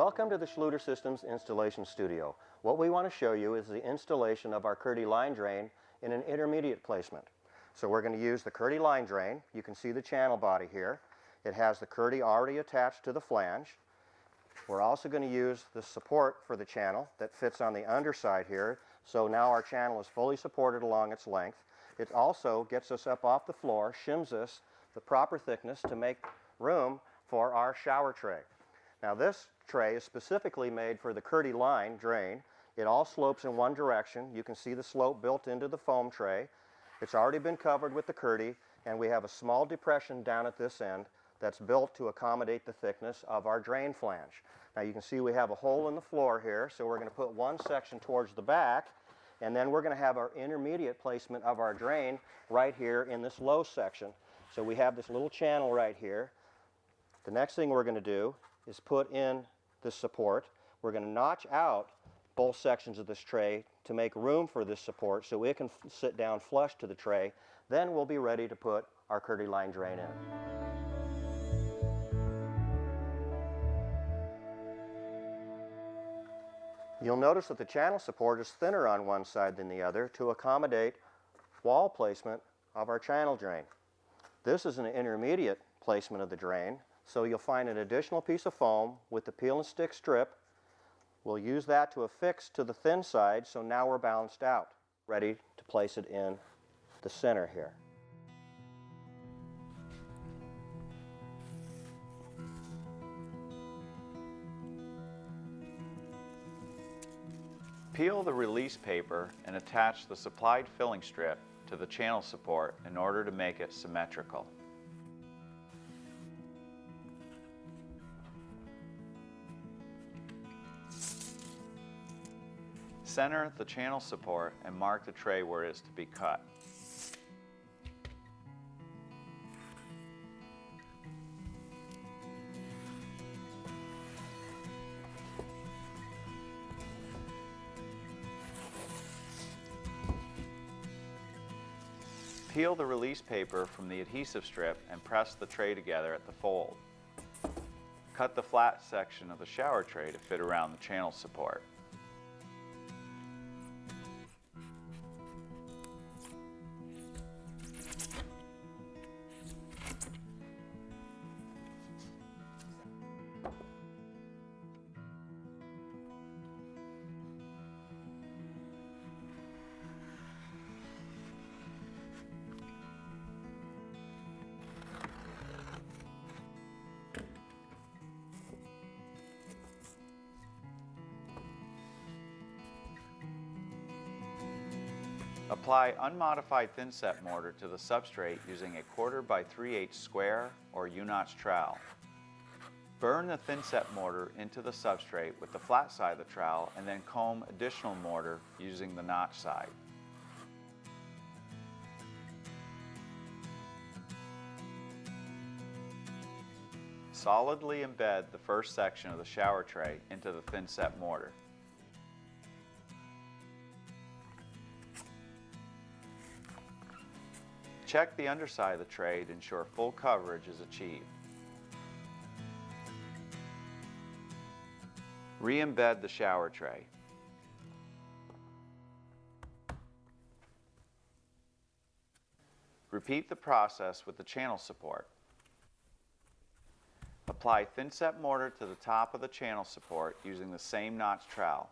Welcome to the Schluter Systems Installation Studio. What we want to show you is the installation of our KERDI-LINE drain in an intermediate placement. So we're going to use the KERDI-LINE drain. You can see the channel body here. It has the KERDI already attached to the flange. We're also going to use the support for the channel that fits on the underside here. So now our channel is fully supported along its length. It also gets us up off the floor, shims us the proper thickness to make room for our shower tray. Now this tray is specifically made for the KERDI-LINE drain. It all slopes in one direction. You can see the slope built into the foam tray. It's already been covered with the KERDI, and we have a small depression down at this end that's built to accommodate the thickness of our drain flange. Now you can see we have a hole in the floor here, so we're going to put one section towards the back, and then we're going to have our intermediate placement of our drain right here in this low section. So we have this little channel right here. The next thing we're going to do is put in this support. We're going to notch out both sections of this tray to make room for this support so it can sit down flush to the tray. Then we'll be ready to put our KERDI-LINE drain in. You'll notice that the channel support is thinner on one side than the other to accommodate wall placement of our channel drain. This is an intermediate placement of the drain, so you'll find an additional piece of foam with the peel and stick strip. We'll use that to affix to the thin side, so now we're balanced out, ready to place it in the center here. Peel the release paper and attach the supplied filling strip to the channel support in order to make it symmetrical. Center the channel support and mark the tray where it is to be cut. Peel the release paper from the adhesive strip and press the tray together at the fold. Cut the flat section of the shower tray to fit around the channel support. Apply unmodified thin-set mortar to the substrate using a 1/4 by 3/8 square or U-notch trowel. Burn the thin-set mortar into the substrate with the flat side of the trowel and then comb additional mortar using the notch side. Solidly embed the first section of the shower tray into the thin-set mortar. Check the underside of the tray to ensure full coverage is achieved. Re-embed the shower tray. Repeat the process with the channel support. Apply thin-set mortar to the top of the channel support using the same notch trowel.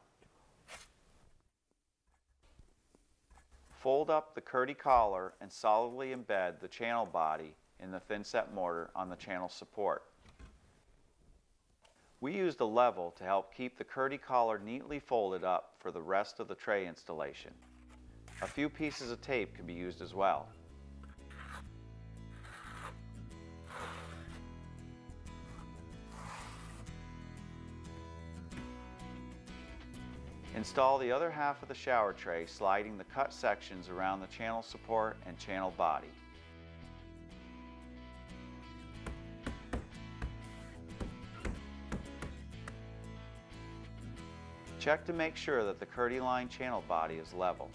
Fold up the KERDI collar and solidly embed the channel body in the thin-set mortar on the channel support. We used a level to help keep the KERDI collar neatly folded up for the rest of the tray installation. A few pieces of tape can be used as well. Install the other half of the shower tray, sliding the cut sections around the channel support and channel body. Check to make sure that the KERDI-LINE channel body is level.